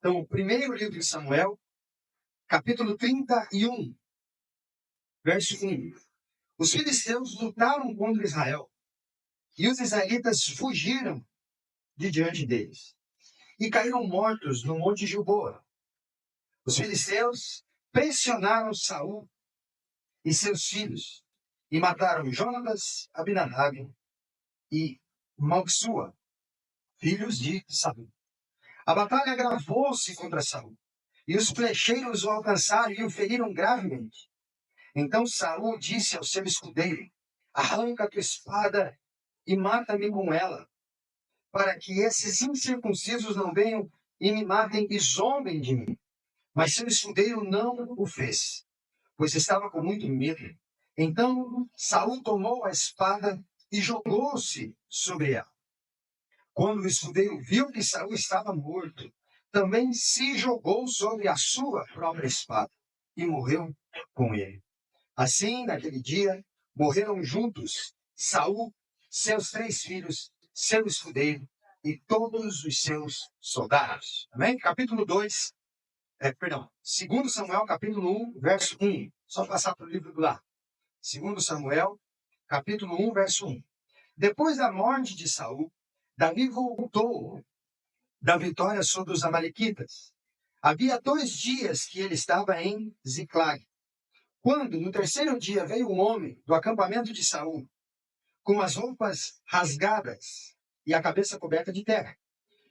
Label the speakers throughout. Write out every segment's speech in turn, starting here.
Speaker 1: Então, o primeiro livro de Samuel, capítulo 31, verso 1. Os filisteus lutaram contra Israel e os israelitas fugiram de diante deles e caíram mortos no monte Gilboa. Os filisteus pressionaram Saul e seus filhos e mataram Jonatas, Abinadab e Malquissua, filhos de Saul. A batalha agravou-se contra Saul, e os flecheiros o alcançaram e o feriram gravemente. Então Saul disse ao seu escudeiro: arranca a tua espada e mata-me com ela, para que esses incircuncisos não venham e me matem e zombem de mim. Mas seu escudeiro não o fez, pois estava com muito medo. Então Saul tomou a espada e jogou-se sobre ela. Quando o escudeiro viu que Saul estava morto, também se jogou sobre a sua própria espada e morreu com ele. Assim, naquele dia, morreram juntos Saul, seus 3 filhos, seu escudeiro e todos os seus soldados. Amém? Capítulo 2, 2 Samuel, capítulo 1, verso 1. Só passar para o livro do lado. 2 Samuel, capítulo 1, verso 1. Depois da morte de Saul, Davi voltou da vitória sobre os amalequitas. Havia 2 dias que ele estava em Ziclag, quando no 3º dia veio um homem do acampamento de Saul, com as roupas rasgadas e a cabeça coberta de terra.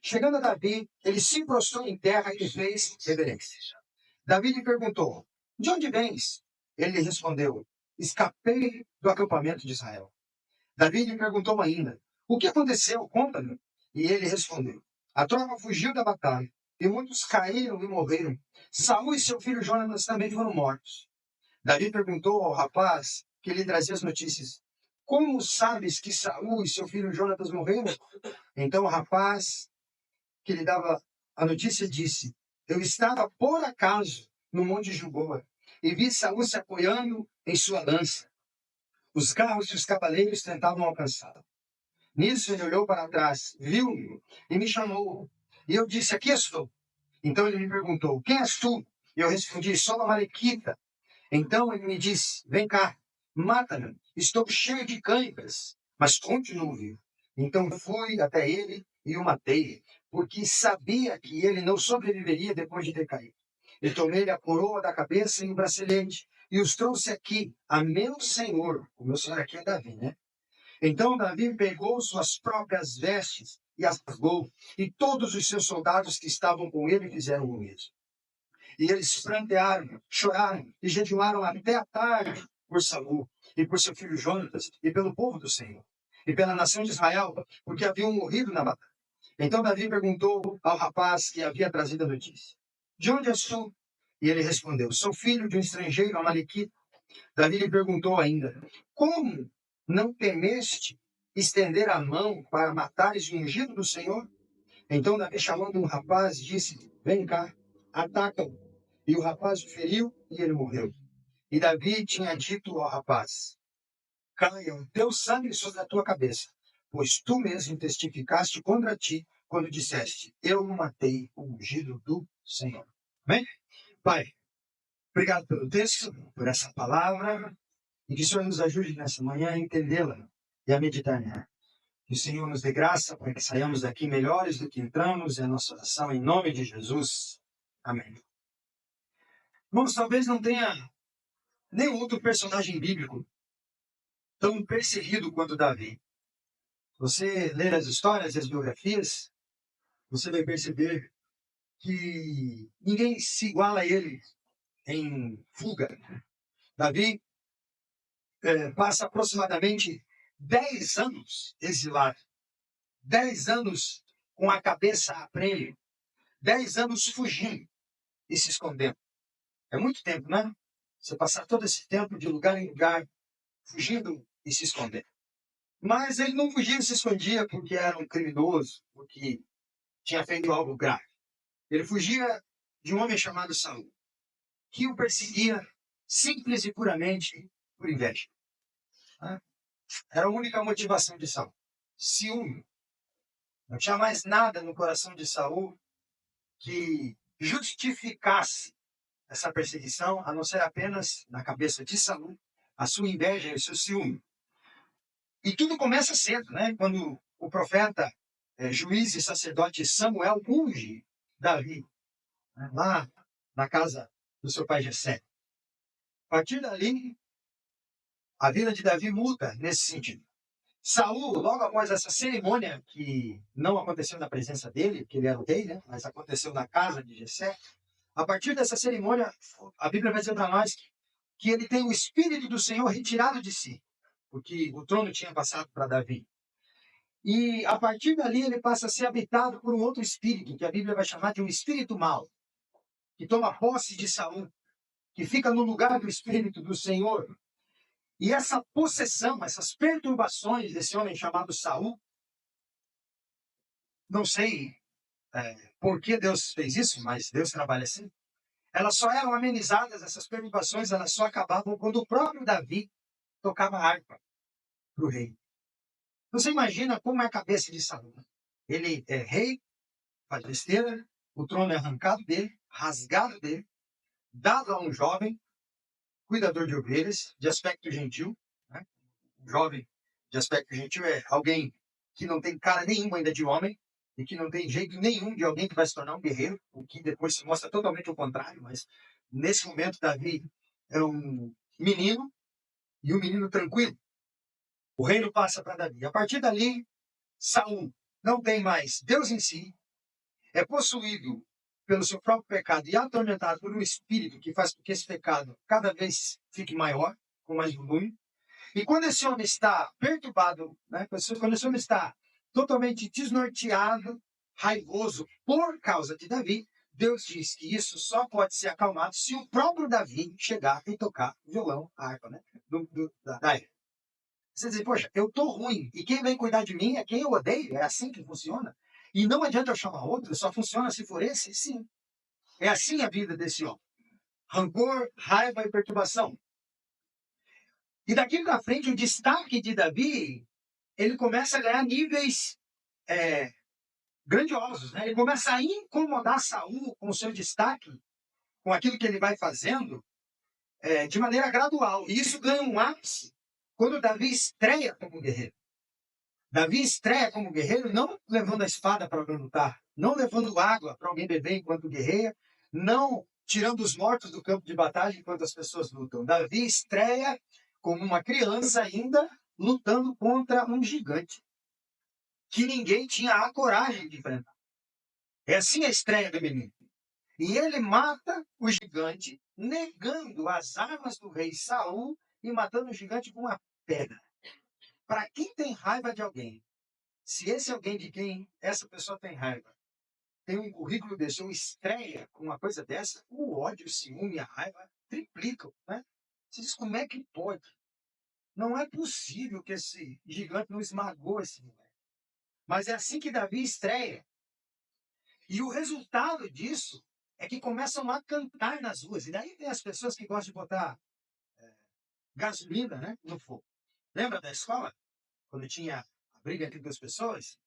Speaker 1: Chegando a Davi, ele se prostrou em terra e lhe fez reverência. Davi lhe perguntou: de onde vens? Ele lhe respondeu: escapei do acampamento de Israel. Davi lhe perguntou ainda: o que aconteceu? Conta-me. E ele respondeu: a tropa fugiu da batalha, e muitos caíram e morreram. Saul e seu filho Jonatas também foram mortos. Davi perguntou ao rapaz que lhe trazia as notícias: como sabes que Saul e seu filho Jonatas morreram? Então o rapaz que lhe dava a notícia disse: eu estava por acaso no monte Gilboa e vi Saul se apoiando em sua lança. Os carros e os cavaleiros tentavam alcançá-lo. Nisso ele olhou para trás, viu-me e me chamou. E eu disse: aqui estou. Então ele me perguntou: quem és tu? E eu respondi: sou Amalequita. Então ele me disse: vem cá, mata-me. Estou cheio de câimbras, mas continuo vivo. Então fui até ele e o matei, porque sabia que ele não sobreviveria depois de ter caído. E tomei-lhe a coroa da cabeça e o bracelete, e os trouxe aqui a meu senhor. O meu senhor aqui é Davi, né? Então Davi pegou suas próprias vestes e as rasgou, e todos os seus soldados que estavam com ele fizeram o mesmo. E eles prantearam, choraram e jejuaram até a tarde por Saul e por seu filho Jonatas e pelo povo do Senhor e pela nação de Israel, porque haviam morrido na batalha. Então Davi perguntou ao rapaz que havia trazido a notícia: de onde és tu? E ele respondeu: sou filho de um estrangeiro amalequita. Davi lhe perguntou ainda: como não temeste estender a mão para matares o ungido do Senhor? Então Davi, chamando um rapaz, disse: vem cá, ataca-o. E o rapaz o feriu e ele morreu. E Davi tinha dito ao rapaz: caia o teu sangue sobre a tua cabeça, pois tu mesmo testificaste contra ti quando disseste: eu não matei o ungido do Senhor. Amém? Pai, obrigado pelo texto, por essa palavra, e que o Senhor nos ajude nessa manhã a entendê-la e a meditar nela. Que o Senhor nos dê graça para que saiamos daqui melhores do que entramos, é a nossa oração em nome de Jesus. Amém. Irmãos, talvez não tenha nenhum outro personagem bíblico tão perseguido quanto Davi. Você ler as histórias e as biografias, você vai perceber que ninguém se iguala a ele em fuga. Davi passa aproximadamente 10 anos exilado, 10 anos com a cabeça a prêmio, 10 anos fugindo e se escondendo. É muito tempo, né? Você passar todo esse tempo de lugar em lugar, fugindo e se escondendo. Mas ele não fugia e se escondia porque era um criminoso, porque tinha feito algo grave. Ele fugia de um homem chamado Saul, que o perseguia simples e puramente por inveja. Era a única motivação de Saul. Ciúme. Não tinha mais nada no coração de Saul que justificasse essa perseguição, a não ser apenas na cabeça de Saul, a sua inveja e o seu ciúme. E tudo começa cedo, né? Quando o profeta, juiz e sacerdote Samuel unge Davi, né? Lá na casa do seu pai Jessé. A partir dali, a vida de Davi muda nesse sentido. Saul, logo após essa cerimônia, que não aconteceu na presença dele, porque ele era o rei, né? Mas aconteceu na casa de Jessé, a partir dessa cerimônia, a Bíblia vai dizer para nós que ele tem o Espírito do Senhor retirado de si, porque o trono tinha passado para Davi. E a partir dali ele passa a ser habitado por um outro espírito, que a Bíblia vai chamar de um espírito mau, que toma posse de Saul, que fica no lugar do Espírito do Senhor. E essa possessão, essas perturbações desse homem chamado Saul, não sei por que Deus fez isso, mas Deus trabalha assim. Elas só eram amenizadas, essas perturbações, elas só acabavam quando o próprio Davi tocava harpa para o rei. Você imagina como é a cabeça de Saul? Ele é rei, faz besteira, o trono é arrancado dele, rasgado dele, dado a um jovem, cuidador de ovelhas, de aspecto gentil. Né? Um jovem de aspecto gentil é alguém que não tem cara nenhuma ainda de homem e que não tem jeito nenhum de alguém que vai se tornar um guerreiro, o que depois se mostra totalmente o contrário, mas nesse momento Davi é um menino e um menino tranquilo. O reino passa para Davi. A partir dali, Saul não tem mais Deus em si, é possuído pelo seu próprio pecado e atormentado por um espírito que faz com que esse pecado cada vez fique maior, com mais volume. E quando esse homem está perturbado, né, quando esse homem está totalmente desnorteado, raivoso por causa de Davi, Deus diz que isso só pode ser acalmado se o próprio Davi chegar e tocar violão, a harpa, né, da harpa. Você diz, poxa, eu tô ruim, e quem vem cuidar de mim é quem eu odeio, é assim que funciona. E não adianta eu chamar outro, só funciona se for esse, sim. É assim a vida desse homem. Rancor, raiva e perturbação. E daqui para frente, o destaque de Davi, ele começa a ganhar níveis grandiosos. Né? Ele começa a incomodar Saul com o seu destaque, com aquilo que ele vai fazendo, de maneira gradual. E isso ganha um ápice quando Davi estreia como guerreiro. Davi estreia como guerreiro não levando a espada para alguém lutar, não levando água para alguém beber enquanto guerreia, não tirando os mortos do campo de batalha enquanto as pessoas lutam. Davi estreia como uma criança ainda lutando contra um gigante que ninguém tinha a coragem de enfrentar. É assim a estreia do menino. E ele mata o gigante, negando as armas do rei Saul e matando o gigante com uma pedra. Para quem tem raiva de alguém, se esse alguém de quem essa pessoa tem raiva tem um currículo desse, ou estreia com uma coisa dessa, o ódio, o ciúme e a raiva triplicam, né? Você diz, como é que pode? Não é possível que esse gigante não esmagou esse moleque. Mas é assim que Davi estreia. E o resultado disso é que começam a cantar nas ruas. E daí tem as pessoas que gostam de botar gasolina, né, no fogo. Lembra da escola? Quando tinha a briga entre duas pessoas?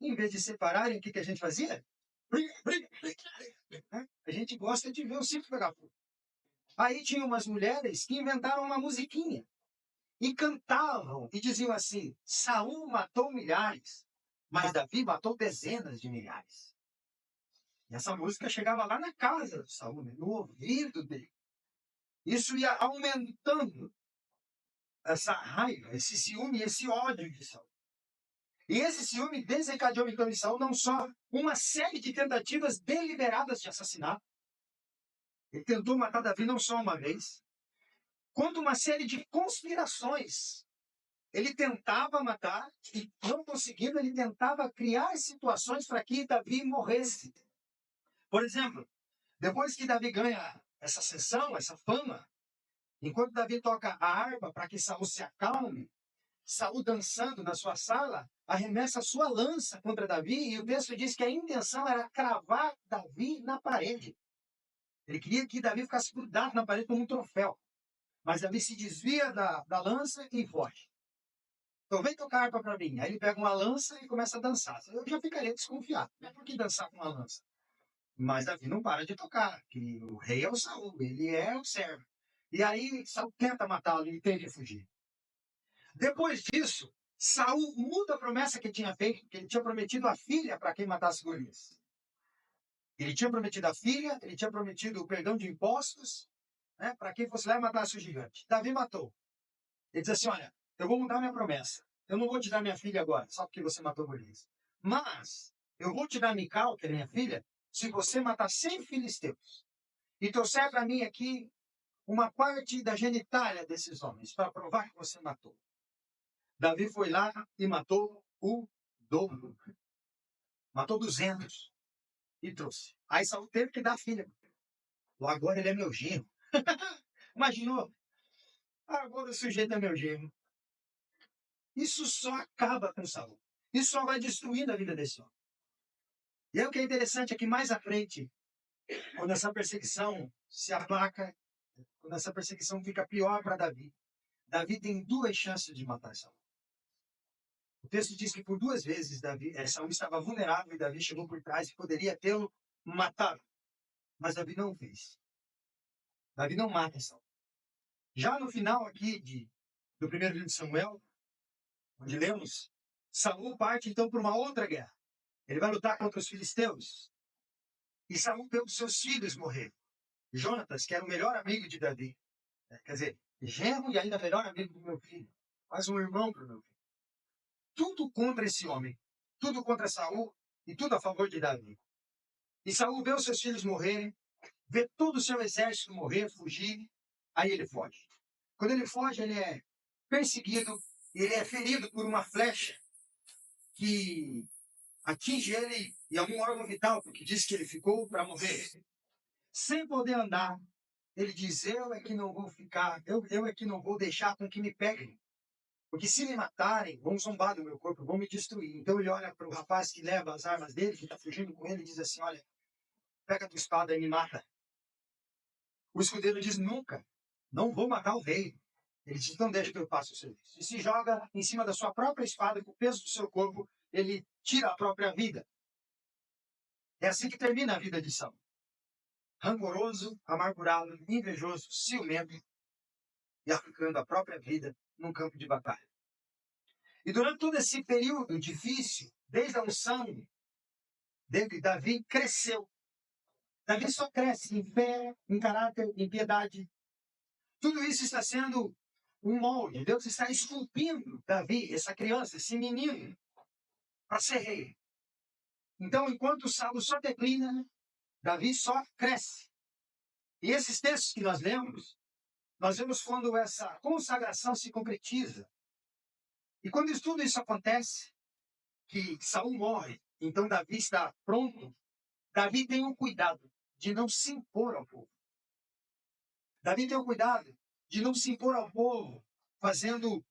Speaker 1: Em vez de separarem, o que a gente fazia? Briga, briga, briga. Né? A gente gosta de ver o circo pegar fogo. Aí tinha umas mulheres que inventaram uma musiquinha. E cantavam e diziam assim: Saul matou milhares, mas Davi matou dezenas de milhares. E essa música chegava lá na casa de Saul, no ouvido dele. Isso ia aumentando essa raiva, esse ciúme, esse ódio de Saul. E esse ciúme desencadeou então em Saul não só uma série de tentativas deliberadas de assassinato. Ele tentou matar Davi não só uma vez, quanto uma série de conspirações. Ele tentava matar e, não conseguindo, ele tentava criar situações para que Davi morresse. Por exemplo, depois que Davi ganha essa ascensão, essa fama, enquanto Davi toca a harpa para que Saul se acalme, Saul dançando na sua sala, arremessa a sua lança contra Davi e o texto diz que a intenção era cravar Davi na parede. Ele queria que Davi ficasse grudado na parede como um troféu. Mas Davi se desvia da lança e foge. Então vem tocar harpa para mim. Aí ele pega uma lança e começa a dançar. Eu já ficaria desconfiado. Mas por que dançar com uma lança? Mas Davi não para de tocar, que o rei é o Saul, ele é o servo. E aí Saul tenta matá-lo e tenta fugir. Depois disso, Saul muda a promessa que tinha feito, que ele tinha prometido a filha para quem matasse Golias. Ele tinha prometido a filha, ele tinha prometido o perdão de impostos, né, para quem fosse lá e matasse o gigante. Davi matou. Ele disse assim: olha, eu vou mudar minha promessa. Eu não vou te dar minha filha agora, só porque você matou Golias. Mas eu vou te dar Mical, que é minha filha, se você matar 100 filisteus. E trouxer para mim aqui uma parte da genitália desses homens, para provar que você matou. Davi foi lá e matou o dobro. Matou 200 e trouxe. Aí Saul teve que dar a filha. Agora ele é meu genro. Imaginou? Agora o sujeito é meu genro. Isso só acaba com Saul. Isso só vai destruindo a vida desse homem. E aí o que é interessante é que mais à frente, quando essa perseguição se aplaca, quando essa perseguição fica pior para Davi, Davi tem 2 chances de matar Saul. O texto diz que por 2 vezes Saul estava vulnerável e Davi chegou por trás e poderia tê-lo matado. Mas Davi não o fez. Davi não mata Saul. Já no final aqui do primeiro livro de Samuel, onde lemos, Saul parte então para uma outra guerra. Ele vai lutar contra os filisteus. E Saul vê os seus filhos morrer. Jonatas, que era o melhor amigo de Davi, quer dizer, genro e ainda melhor amigo do meu filho, quase um irmão para o meu filho. Tudo contra esse homem, tudo contra Saul e tudo a favor de Davi. E Saul vê os seus filhos morrerem, vê todo o seu exército morrer, fugir, aí ele foge. Quando ele foge, ele é perseguido, ele é ferido por uma flecha que atinge ele em algum órgão vital, porque diz que ele ficou para morrer. Sem poder andar, ele diz: eu é que não vou ficar, eu é que não vou deixar com que me peguem. Porque se me matarem, vão zombar do meu corpo, vão me destruir. Então ele olha para o rapaz que leva as armas dele, que está fugindo com ele, e diz assim: olha, pega a tua espada e me mata. O escudeiro diz: nunca, não vou matar o rei. Ele diz: então deixa que eu faça o serviço. E se joga em cima da sua própria espada, com o peso do seu corpo, ele tira a própria vida. É assim que termina a vida de Saul. Rancoroso, amargurado, invejoso, ciumento e arrancando a própria vida num campo de batalha. E durante todo esse período difícil, desde a unção dele, Davi cresceu. Davi só cresce em fé, em caráter, em piedade. Tudo isso está sendo um molde. Deus está esculpindo Davi, essa criança, esse menino, para ser rei. Então, enquanto Saul só declina, Davi só cresce. E esses textos que nós vemos quando essa consagração se concretiza. E quando tudo isso acontece, que Saul morre, então Davi está pronto, Davi tem um cuidado de não se impor ao povo. Davi tem um cuidado de não se impor ao povo, fazendo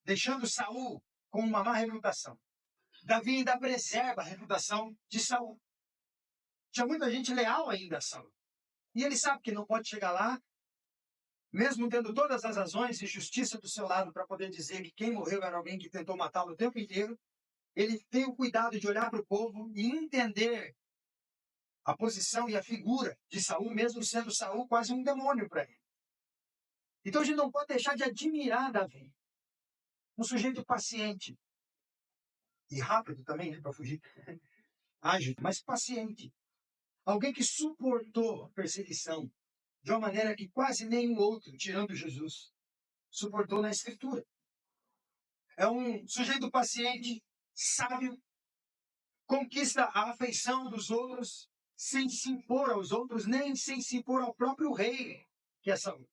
Speaker 1: deixando Saul com uma má reputação. Davi ainda preserva a reputação de Saul. Tinha muita gente leal ainda a Saul. E ele sabe que não pode chegar lá, mesmo tendo todas as razões e justiça do seu lado para poder dizer que quem morreu era alguém que tentou matá-lo o tempo inteiro. Ele tem o cuidado de olhar para o povo e entender a posição e a figura de Saul, mesmo sendo Saul quase um demônio para ele. Então a gente não pode deixar de admirar Davi. Um sujeito paciente. E rápido também, né, para fugir. Ágil, mas paciente. Alguém que suportou a perseguição de uma maneira que quase nenhum outro, tirando Jesus, suportou na Escritura. É um sujeito paciente, sábio, conquista a afeição dos outros, sem se impor aos outros, nem sem se impor ao próprio rei, que é Saul.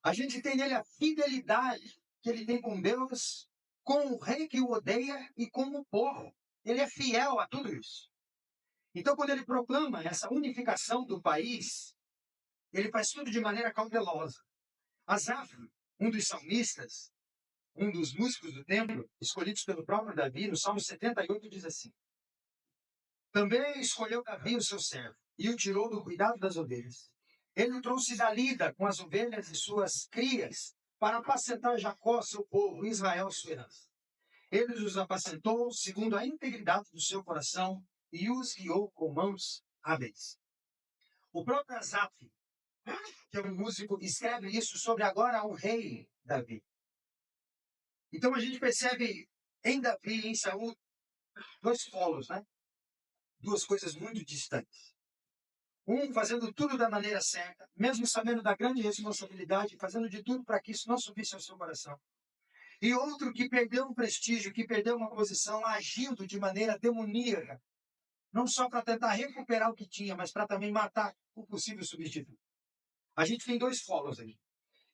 Speaker 1: A gente tem nele a fidelidade que ele tem com Deus, com o rei que o odeia e com o povo. Ele é fiel a tudo isso. Então, quando ele proclama essa unificação do país, ele faz tudo de maneira cautelosa. Asaf, um dos salmistas, um dos músicos do templo, escolhidos pelo próprio Davi, no Salmo 78, diz assim: também escolheu Davi o seu servo e o tirou do cuidado das ovelhas. Ele o trouxe da lida com as ovelhas e suas crias para apacentar Jacó, seu povo, Israel, sua herança. Ele os apacentou segundo a integridade do seu coração e os guiou com mãos hábeis. O próprio Asaf, que é um músico, escreve isso sobre agora o rei Davi. Então a gente percebe em Davi e em Saul dois polos, né? Duas coisas muito distantes. Um fazendo tudo da maneira certa, mesmo sabendo da grande responsabilidade, fazendo de tudo para que isso não subisse ao seu coração. E outro que perdeu um prestígio, que perdeu uma posição, agindo de maneira demoníaca, não só para tentar recuperar o que tinha, mas para também matar o possível substituto. A gente tem dois polos aí.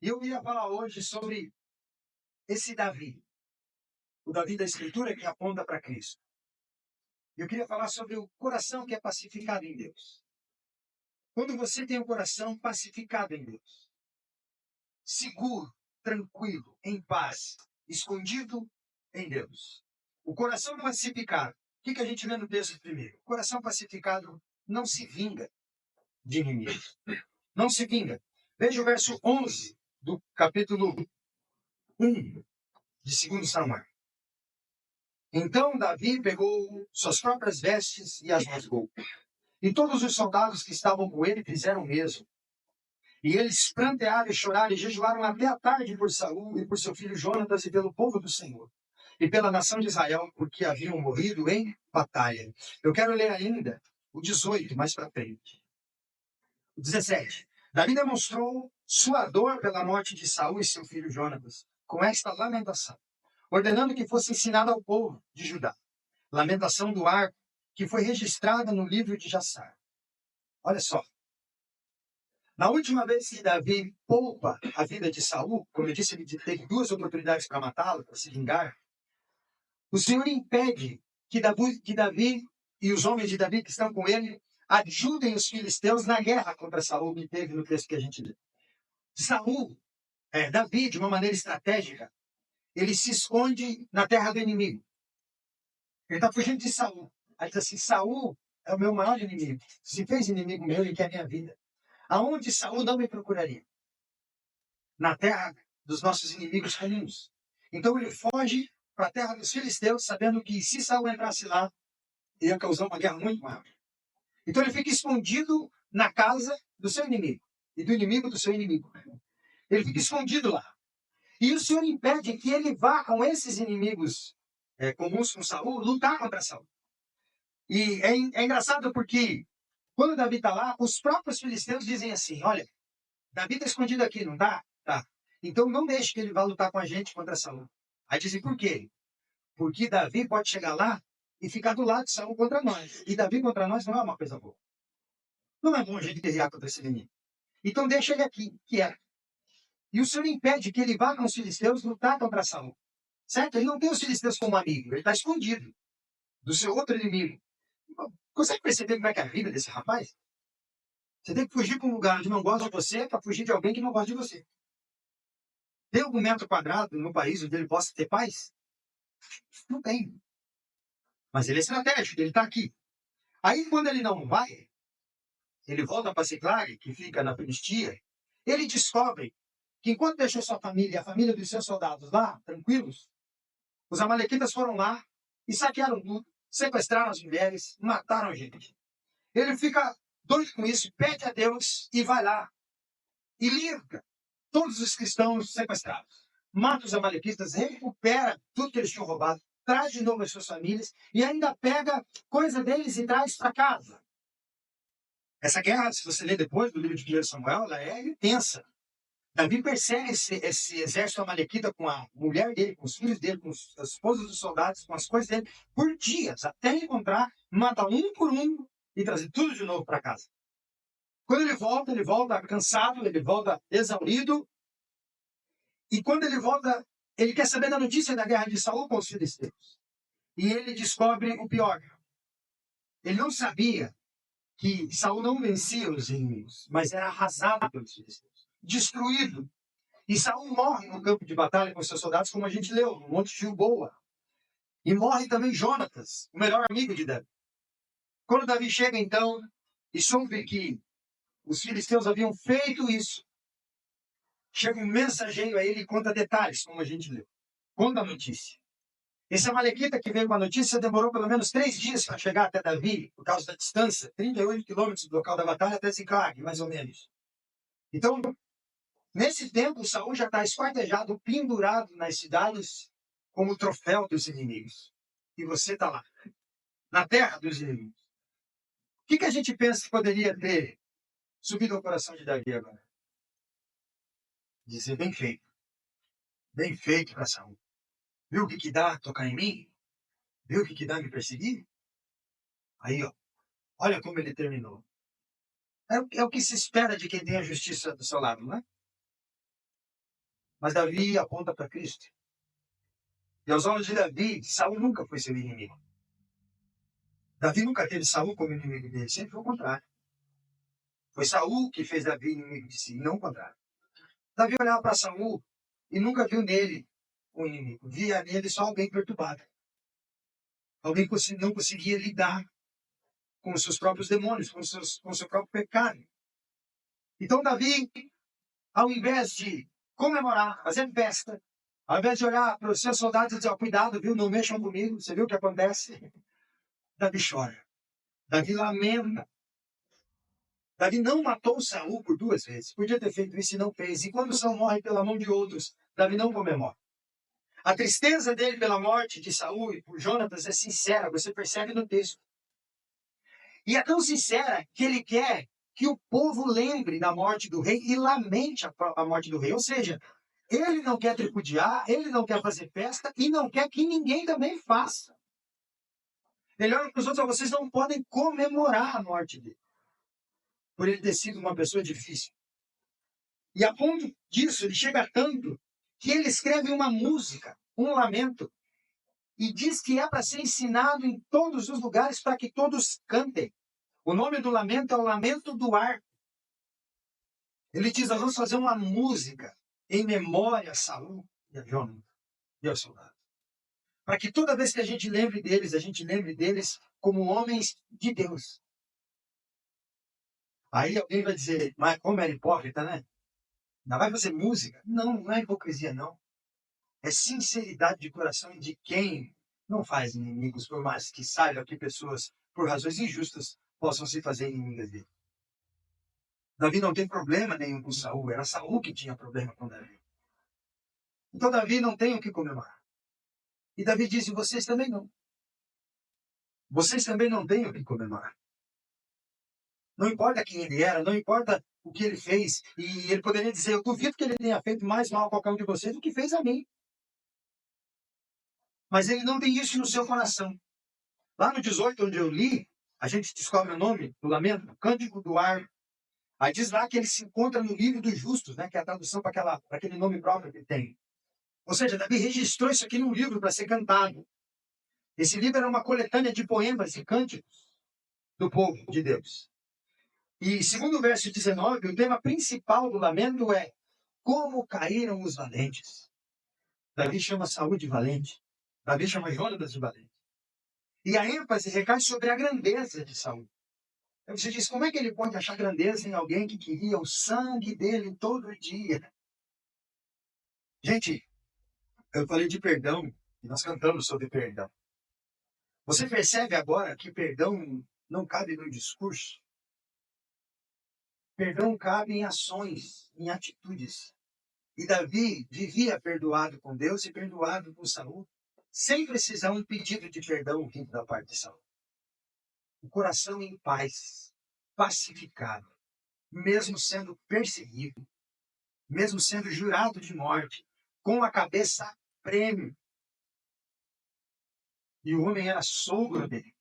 Speaker 1: E eu ia falar hoje sobre esse Davi, o Davi da Escritura que aponta para Cristo. Eu queria falar sobre o coração que é pacificado em Deus. Quando você tem um coração pacificado em Deus, seguro, tranquilo, em paz, escondido em Deus. O coração pacificado. O que a gente vê no texto primeiro? O coração pacificado não se vinga de inimigos. Não se vinga. Veja o verso 11 do capítulo 1 de 2 Samuel. Então Davi pegou suas próprias vestes e as rasgou. E todos os soldados que estavam com ele fizeram o mesmo. E eles prantearam e choraram e jejuaram até a tarde por Saul e por seu filho Jonatas e pelo povo do Senhor. E pela nação de Israel, porque haviam morrido em batalha. Eu quero ler ainda o 18, mais para frente. O 17. Davi demonstrou sua dor pela morte de Saul e seu filho Jonatas, com esta lamentação, ordenando que fosse ensinada ao povo de Judá. Lamentação do arco, que foi registrada no livro de Jassar. Olha só. Na última vez que Davi poupa a vida de Saul, como eu disse, ele teve duas oportunidades para matá-lo, para se vingar. O Senhor impede que Davi e os homens de Davi que estão com ele ajudem os filisteus na guerra contra Saul, que teve no texto que a gente lê. Davi, de uma maneira estratégica, ele se esconde na terra do inimigo. Ele está fugindo de Saul. Aí diz assim: Saul é o meu maior inimigo. Se fez inimigo meu, ele quer a minha vida. Aonde Saul não me procuraria? Na terra dos nossos inimigos comuns. Então ele foge para a terra dos filisteus, sabendo que se Saul entrasse lá, ia causar uma guerra muito maior. Então ele fica escondido na casa do seu inimigo e do inimigo do seu inimigo. Ele fica escondido lá. E o Senhor impede que ele vá com esses inimigos comuns com Saul, lutar contra Saul. E é engraçado porque quando Davi está lá, os próprios filisteus dizem assim: olha, Davi está escondido aqui, não está? Tá. Então não deixe que ele vá lutar com a gente contra Saul. Aí dizem, por quê? Porque Davi pode chegar lá e ficar do lado de Saul contra nós. E Davi contra nós não é uma coisa boa. Não é bom a gente guerrear contra esse inimigo. Então deixa ele aqui, quieto. E o Senhor impede que ele vá com os filisteus lutar contra Saul. Certo? Ele não tem os filisteus como amigo. Ele está escondido do seu outro inimigo. Consegue perceber como é que é a vida desse rapaz? Você tem que fugir para um lugar onde não gosta de você para fugir de alguém que não gosta de você. Tem algum metro quadrado no país onde ele possa ter paz? Não tem. Mas ele é estratégico, ele está aqui. Aí, quando ele não vai, ele volta para Ciclage, que fica na Filistia, ele descobre que enquanto deixou sua família e a família dos seus soldados lá, tranquilos, os amalequitas foram lá e saquearam tudo, sequestraram as mulheres, mataram a gente. Ele fica doido com isso, pede a Deus e vai lá e livra todos os cristãos sequestrados. Mata os amalequitas, recupera tudo que eles tinham roubado, traz de novo as suas famílias e ainda pega coisa deles e traz para casa. Essa guerra, se você ler depois do livro de 1 Samuel, ela é intensa. Davi persegue esse exército amalequita com a mulher dele, com os filhos dele, com as esposas dos soldados, com as coisas dele, por dias, até encontrar, mata um por um e trazer tudo de novo para casa. Quando ele volta cansado, ele volta exaurido. E quando ele volta, ele quer saber da notícia da guerra de Saul com os filisteus. E ele descobre o pior. Ele não sabia que Saul não vencia os inimigos, mas era arrasado pelos filisteus, destruído. E Saul morre no campo de batalha com seus soldados, como a gente leu, no Monte Gilboa. E morre também Jonatas, o melhor amigo de Davi. Quando Davi chega, então, e soube que os filisteus haviam feito isso, chega um mensageiro a ele e conta detalhes, como a gente leu. Conta a notícia. Esse amalequita que veio com a notícia demorou pelo menos 3 dias para chegar até Davi, por causa da distância, 38 quilômetros do local da batalha até Ziclag, mais ou menos. Então, nesse tempo, Saul já está esquartejado, pendurado nas cidades, como troféu dos inimigos. E você está lá, na terra dos inimigos. O que a gente pensa que poderia ter subido ao coração de Davi agora? Dizer, bem feito para Saul. Viu o que dá tocar em mim? Viu o que dá me perseguir? Aí, ó, olha como ele terminou. É o que se espera de quem tem a justiça do seu lado, não é? Mas Davi aponta para Cristo. E aos olhos de Davi, Saul nunca foi seu inimigo. Davi nunca teve Saul como inimigo dele, sempre foi o contrário. Foi Saul que fez Davi inimigo de si, não o contrário. Davi olhava para Saul e nunca viu nele um inimigo. Via nele só alguém perturbado. Alguém que não conseguia lidar com os seus próprios demônios, com o seu próprio pecado. Então Davi, ao invés de comemorar, fazer festa, ao invés de olhar para os seus soldados e dizer, cuidado, viu, não mexam comigo, você viu o que acontece? Davi chora. Davi lamenta. Davi não matou Saul por 2 vezes. Podia ter feito isso e não fez. E quando Saul morre pela mão de outros, Davi não comemora. A tristeza dele pela morte de Saul e por Jonatas é sincera, você percebe no texto. E é tão sincera que ele quer que o povo lembre da morte do rei e lamente a morte do rei. Ou seja, ele não quer tripudiar, ele não quer fazer festa e não quer que ninguém também faça. Ele olha para os outros, vocês não podem comemorar a morte dele, por ele ter sido uma pessoa difícil. E a ponto disso, ele chega tanto que ele escreve uma música, um lamento, e diz que é para ser ensinado em todos os lugares para que todos cantem. O nome do lamento é o Lamento do Ar. Ele diz, nós vamos fazer uma música em memória a Saul e a Jonatas e aos soldados. Para que toda vez que a gente lembre deles, a gente lembre deles como homens de Deus. Aí alguém vai dizer, mas como é hipócrita, né? Não vai fazer música? Não, não é hipocrisia, não. É sinceridade de coração de quem não faz inimigos, por mais que saiba que pessoas, por razões injustas, possam se fazer inimigas dele. Davi não tem problema nenhum com Saul, era Saul que tinha problema com Davi. Então Davi não tem o que comemorar. E Davi disse, vocês também não. Vocês também não têm o que comemorar. Não importa quem ele era, não importa o que ele fez. E ele poderia dizer, eu duvido que ele tenha feito mais mal a qualquer um de vocês do que fez a mim. Mas ele não tem isso no seu coração. Lá no 18, onde eu li, a gente descobre o nome do lamento, Cântico do Ar. Aí diz lá que ele se encontra no livro dos justos, né, que é a tradução para aquele nome próprio que tem. Ou seja, Davi registrou isso aqui num livro para ser cantado. Esse livro era uma coletânea de poemas e cânticos do povo de Deus. E segundo o verso 19, o tema principal do lamento é como caíram os valentes. Davi chama Saul de valente. Davi chama Jonatas de valente. E a ênfase recai sobre a grandeza de Saul. Aí você diz, como é que ele pode achar grandeza em alguém que queria o sangue dele todo dia? Gente, eu falei de perdão, e nós cantamos sobre perdão. Você percebe agora que perdão não cabe no discurso? Perdão cabe em ações, em atitudes. E Davi vivia perdoado com Deus e perdoado com Saul, sem precisar um pedido de perdão vindo da parte de Saul. O coração em paz, pacificado, mesmo sendo perseguido, mesmo sendo jurado de morte, com a cabeça a prêmio. E o homem era sogro dele.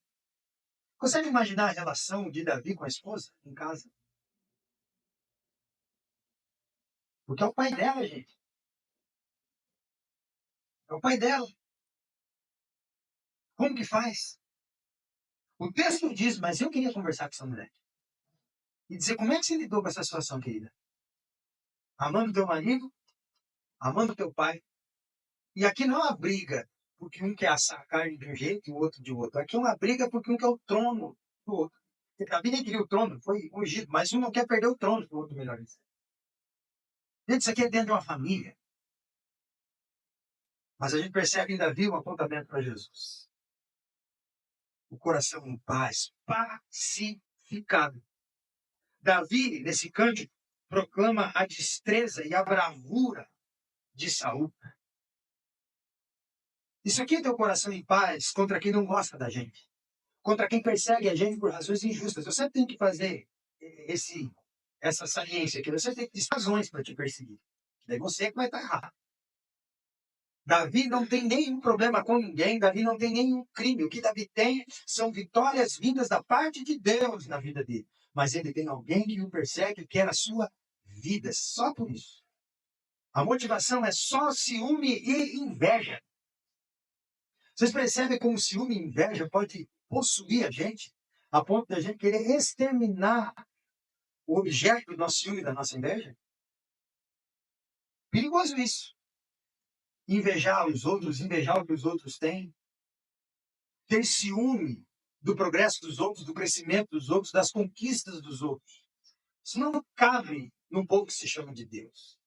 Speaker 1: Consegue imaginar a relação de Davi com a esposa em casa? Porque é o pai dela, gente. É o pai dela. Como que faz? O texto diz, mas eu queria conversar com essa mulher. E dizer, como é que você lidou com essa situação, querida? Amando teu marido, amando teu pai. E aqui não é uma briga porque um quer assar a carne de um jeito e o outro de outro. Aqui é uma briga porque um quer o trono do outro. Porque Davi nem queria o trono, foi ungido, mas um não quer perder o trono do outro, melhor dizendo. Gente, isso aqui é dentro de uma família. Mas a gente percebe em Davi um apontamento para Jesus. O coração em paz, pacificado. Davi, nesse cântico, proclama a destreza e a bravura de Saul. Isso aqui é ter o coração em paz contra quem não gosta da gente, contra quem persegue a gente por razões injustas. Você tem que fazer essa saliência aqui. Você tem que ter razões para te perseguir. Daí você é que vai estar errado. Davi não tem nenhum problema com ninguém, Davi não tem nenhum crime. O que Davi tem são vitórias vindas da parte de Deus na vida dele. Mas ele tem alguém que o persegue e quer a sua vida, só por isso. A motivação é só ciúme e inveja. Vocês percebem como ciúme e inveja pode possuir a gente, a ponto de a gente querer exterminar o objeto do nosso ciúme e da nossa inveja? Perigoso isso. Invejar os outros, invejar o que os outros têm. Ter ciúme do progresso dos outros, do crescimento dos outros, das conquistas dos outros. Isso não cabe num povo que se chama de Deus.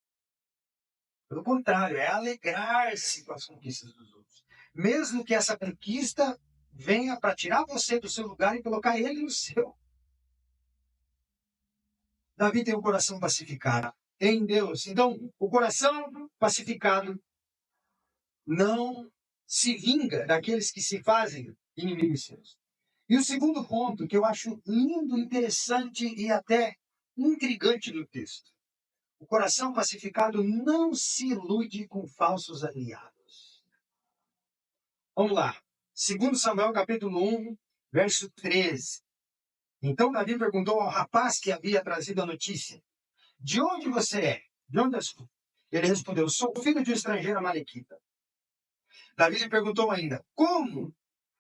Speaker 1: Pelo contrário, é alegrar-se com as conquistas dos outros. Mesmo que essa conquista venha para tirar você do seu lugar e colocar ele no seu. Davi tem o coração pacificado em Deus. Então, o coração pacificado não se vinga daqueles que se fazem inimigos seus. E o segundo ponto, que eu acho lindo, interessante e até intrigante no texto. O coração pacificado não se ilude com falsos aliados. Vamos lá. 2 Samuel, capítulo 1, verso 13. Então Davi perguntou ao rapaz que havia trazido a notícia: de onde você é? De onde és tu? Ele respondeu: sou filho de um estrangeiro amalequita. Davi lhe perguntou ainda: como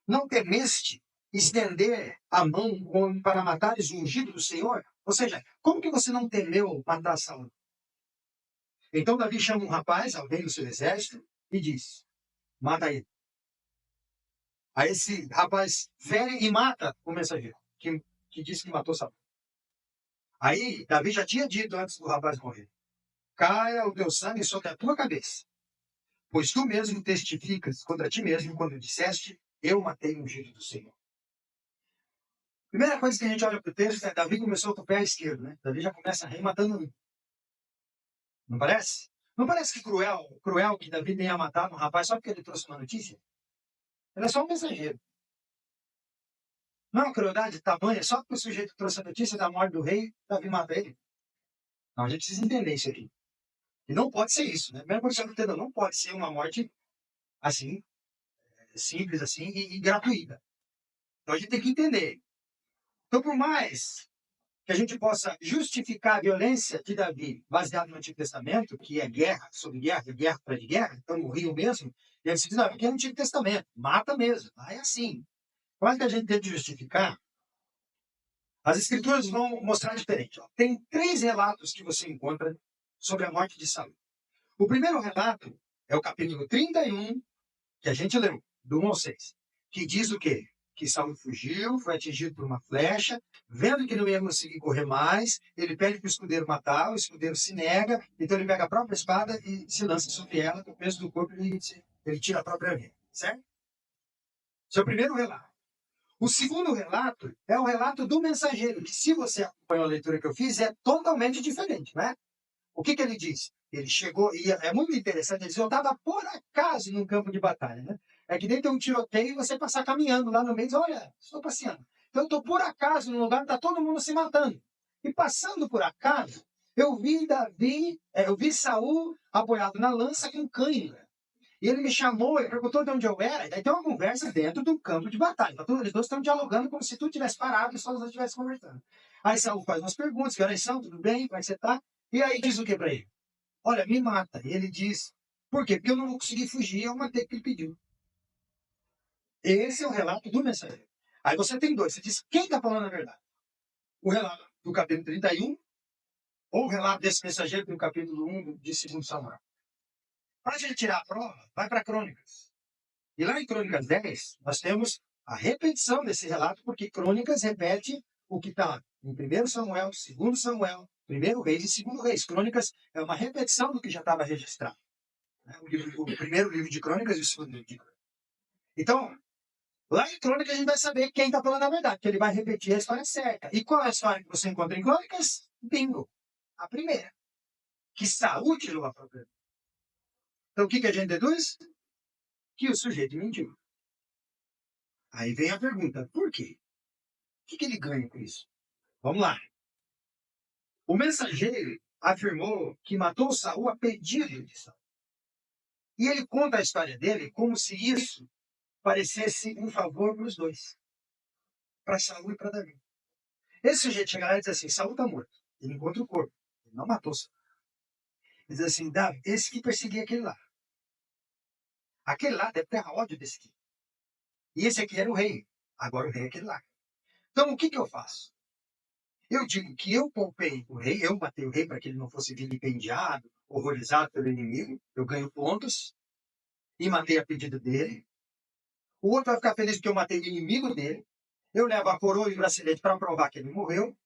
Speaker 1: não temeste estender a mão para matares o ungido do Senhor? Ou seja, como que você não temeu matar Saul? Então Davi chama um rapaz, alguém do seu exército, e diz: mata ele. Aí esse rapaz fere e mata o mensageiro, que disse que matou Saul. Aí Davi já tinha dito antes do rapaz morrer: caia o teu sangue sobre a tua cabeça, pois tu mesmo testificas contra ti mesmo quando disseste: eu matei o ungido do Senhor. Primeira coisa que a gente olha para o texto é Davi começou com o pé esquerdo, né? Davi já começa matando um. Não parece? Não parece que cruel que Davi tenha matado um rapaz só porque ele trouxe uma notícia? Ele é só um mensageiro. Não é uma crueldade tamanha só porque o sujeito trouxe a notícia da morte do rei, Davi mata ele? Não, a gente precisa entender isso aqui. E não pode ser isso, né? Primeira coisa que você não pode ser uma morte assim, simples assim e gratuita. Então a gente tem que entender. Então, por mais que a gente possa justificar a violência de Davi baseado no Antigo Testamento, que é guerra sobre guerra, guerra para de guerra, então morriam mesmo, e ele se diz: não, porque é no Antigo Testamento, mata mesmo. Aí é assim. Quase que a gente tem que justificar, as Escrituras vão mostrar diferente. Ó. Tem 3 relatos que você encontra sobre a morte de Saul. O primeiro relato é o capítulo 31, que a gente leu, do 1 ao 6, que diz o quê? Que Saul fugiu, foi atingido por uma flecha, vendo que não ia conseguir correr mais, ele pede para o escudeiro matar, o escudeiro se nega, então ele pega a própria espada e se lança sobre ela, com o peso do corpo ele tira a própria vida, certo? Esse é o primeiro relato. O segundo relato é o relato do mensageiro, que se você acompanhou a leitura que eu fiz, é totalmente diferente, né? O que ele diz? Ele chegou, e é muito interessante, ele diz: eu estava por acaso num campo de batalha, né? É que nem ter um tiroteio e você passar caminhando lá no meio e diz: olha, estou passeando. Então eu estou por acaso num lugar que está todo mundo se matando. E passando por acaso, eu vi Saul apoiado na lança com cãibra. E ele me chamou e perguntou de onde eu era. E daí tem uma conversa dentro de um campo de batalha. Então, eles dois estão dialogando como se tu tivesse parado e só os dois estivessem conversando. Aí Saul faz umas perguntas: que horas são? Tudo bem? Como é que você está? E aí diz o que para ele? Olha, me mata. E ele diz: por quê? Porque eu não vou conseguir fugir, eu matei o que ele pediu. Esse é o relato do mensageiro. Aí você tem dois. Você diz: quem está falando a verdade? O relato do capítulo 31 ou o relato desse mensageiro do capítulo 1 de 2 Samuel? Para a gente tirar a prova, vai para Crônicas. E lá em Crônicas 10, nós temos a repetição desse relato, porque Crônicas repete o que está em 1 Samuel, 2 Samuel, 1 Reis e 2 Reis. Crônicas é uma repetição do que já estava registrado. O primeiro livro de Crônicas e o segundo livro de Crônicas. Então, lá em Crônicas a gente vai saber quem está falando a verdade, porque ele vai repetir a história certa. E qual é a história que você encontra em Crônicas? Bingo! A primeira. Que Saúl tirou a própria vida. Então o que a gente deduz? Que o sujeito mentiu. Aí vem a pergunta, por quê? O que ele ganha com isso? Vamos lá. O mensageiro afirmou que matou Saúl a pedido de Saúl. E ele conta a história dele como se isso parecesse um favor para os dois. Para Saúl e para Davi. Esse sujeito chega lá e diz assim, Saúl está morto. Ele encontra o corpo. Ele não matou Saúl. Ele diz assim, Davi, esse que perseguia aquele lá. Aquele lá deve ter ódio desse aqui. E esse aqui era o rei. Agora o rei é aquele lá. Então o que eu faço? Eu digo que eu poupei o rei, eu matei o rei para que ele não fosse vilipendiado, horrorizado pelo inimigo. Eu ganho pontos e matei a pedido dele. O outro vai ficar feliz porque eu matei o inimigo dele. Eu levo a coroa e o bracelete para provar que ele morreu.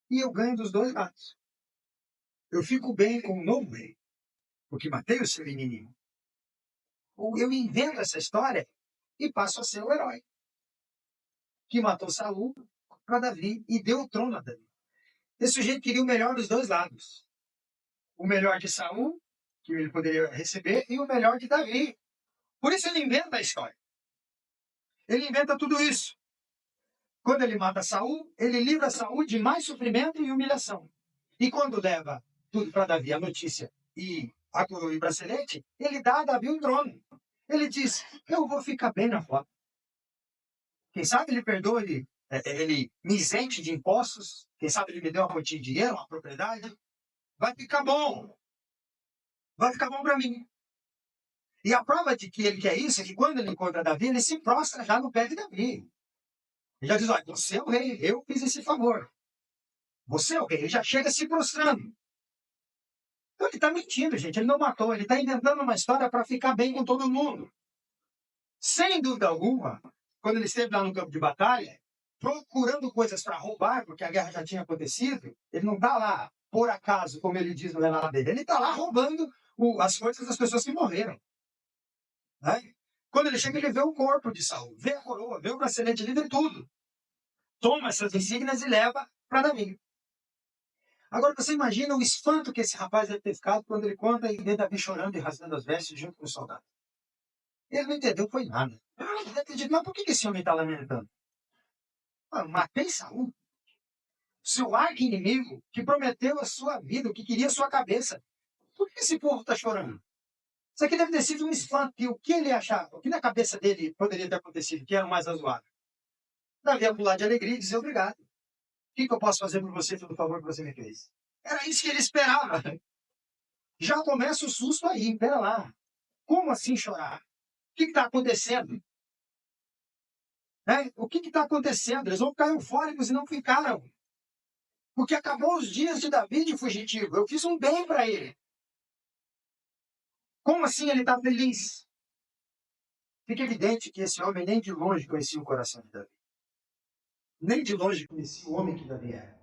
Speaker 1: E eu ganho dos dois lados. Eu fico bem com o novo rei, porque matei o seu inimigo. Ou eu invento essa história e passo a ser o herói que matou Saúl para Davi e deu o trono a Davi. Esse sujeito queria o melhor dos dois lados. O melhor de Saúl, que ele poderia receber, e o melhor de Davi. Por isso ele inventa a história. Ele inventa tudo isso. Quando ele mata Saúl, ele livra Saúl de mais sofrimento e humilhação. E quando leva tudo para Davi, a notícia e a coroa e o bracelete, ele dá a Davi um trono. Ele diz, eu vou ficar bem na foto. Quem sabe ele perdoa, ele me isente de impostos. Quem sabe ele me deu uma quantia de dinheiro, uma propriedade. Vai ficar bom. Vai ficar bom para mim. E a prova de que ele quer isso é que quando ele encontra Davi, ele se prostra já no pé de Davi. Ele já diz, olha, você é o rei, eu fiz esse favor. Você é o rei, ele já chega se prostrando. Então ele está mentindo, gente, ele não matou, ele está inventando uma história para ficar bem com todo mundo. Sem dúvida alguma, quando ele esteve lá no campo de batalha, procurando coisas para roubar, porque a guerra já tinha acontecido, ele não está lá, por acaso, como ele diz no relato dele, ele está lá roubando as coisas das pessoas que morreram. Né? Quando ele chega, ele vê o corpo de Saúl, vê a coroa, vê o bracelete, ele vê tudo. Toma essas insígnias e leva para Davi. Agora você imagina o espanto que esse rapaz deve ter ficado quando ele conta e vê Davi chorando e rasgando as vestes junto com os soldados. Ele não entendeu, foi nada. Ele deve ter dito, mas por que esse homem está lamentando? Matei Saúl. Seu arqui-inimigo que prometeu a sua vida, o que queria a sua cabeça. Por que esse povo está chorando? Isso aqui deve ter sido um espanto. E o que ele achava? O que na cabeça dele poderia ter acontecido? Que era o mais razoável? Davi ia pular de alegria e dizer obrigado. O que eu posso fazer por você pelo favor que você me fez? Era isso que ele esperava. Já começa o susto aí. Pera lá. Como assim chorar? O que está acontecendo? O que está acontecendo? Eles vão ficar eufóricos e não ficaram. Porque acabou os dias de Davi de fugitivo. Eu fiz um bem para ele. Como assim ele está feliz? Fica evidente que esse homem nem de longe conhecia o coração de Davi. Nem de longe conhecia o homem que Davi era.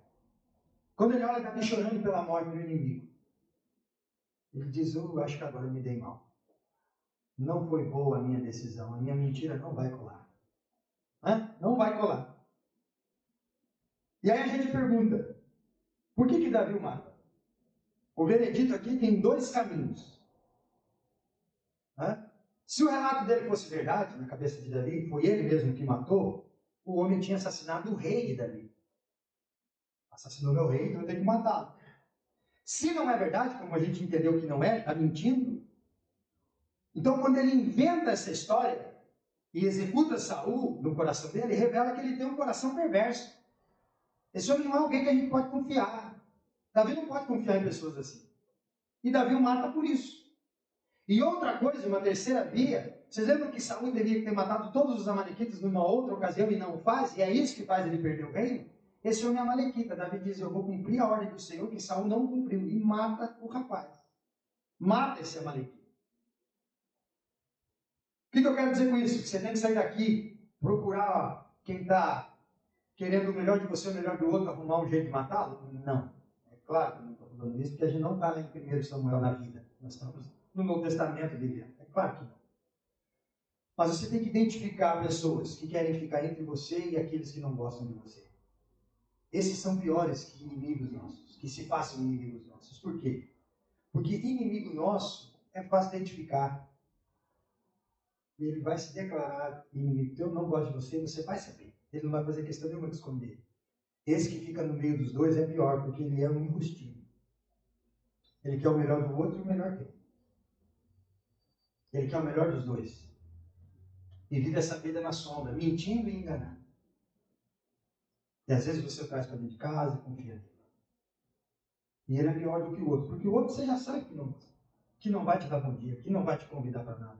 Speaker 1: Quando ele olha Davi chorando pela morte do inimigo, ele diz, eu acho que agora eu me dei mal. Não foi boa a minha decisão. A minha mentira não vai colar. Não vai colar. E aí a gente pergunta, por que Davi o mata? O veredito aqui tem dois caminhos. Se o relato dele fosse verdade, na cabeça de Davi, foi ele mesmo que matou, o homem tinha assassinado o rei de Davi. Assassinou meu rei, então eu tenho que matá-lo. Se não é verdade, como a gente entendeu que não é, está mentindo. Então, quando ele inventa essa história e executa Saúl no coração dele, revela que ele tem um coração perverso. Esse homem não é alguém que a gente pode confiar. Davi não pode confiar em pessoas assim. E Davi o mata por isso. E outra coisa, uma terceira via, vocês lembram que Saúl teria que ter matado todos os amalequitas numa outra ocasião e não o faz? E é isso que faz ele perder o reino? Esse homem é amalequita. Davi diz, eu vou cumprir a ordem do Senhor que Saúl não cumpriu. E mata o rapaz. Mata esse amalequita. O que eu quero dizer com isso? Que você tem que sair daqui, procurar quem está querendo o melhor de você, o melhor do outro, arrumar um jeito de matá-lo? Não. É claro que eu não estou falando isso, porque a gente não está lá em 1 Samuel na vida. Nós estamos
Speaker 2: no Novo Testamento, Viviane? É claro que não. Mas você tem que identificar pessoas que querem ficar entre você e aqueles que não gostam de você. Esses são piores que inimigos nossos, que se façam inimigos nossos. Por quê? Porque inimigo nosso é fácil identificar. Ele vai se declarar inimigo teu, não gosta de você, você vai saber. Ele não vai fazer questão nenhuma de esconder. Esse que fica no meio dos dois é pior, porque ele é um embustível. Ele quer o melhor do outro e o melhor dele. Ele quer o melhor dos dois. E vive essa vida na sombra, mentindo e enganando. E às vezes você traz para dentro de casa e confia nele. E ele é pior do que o outro. Porque o outro você já sabe que não vai te dar bom dia, que não vai te convidar para nada.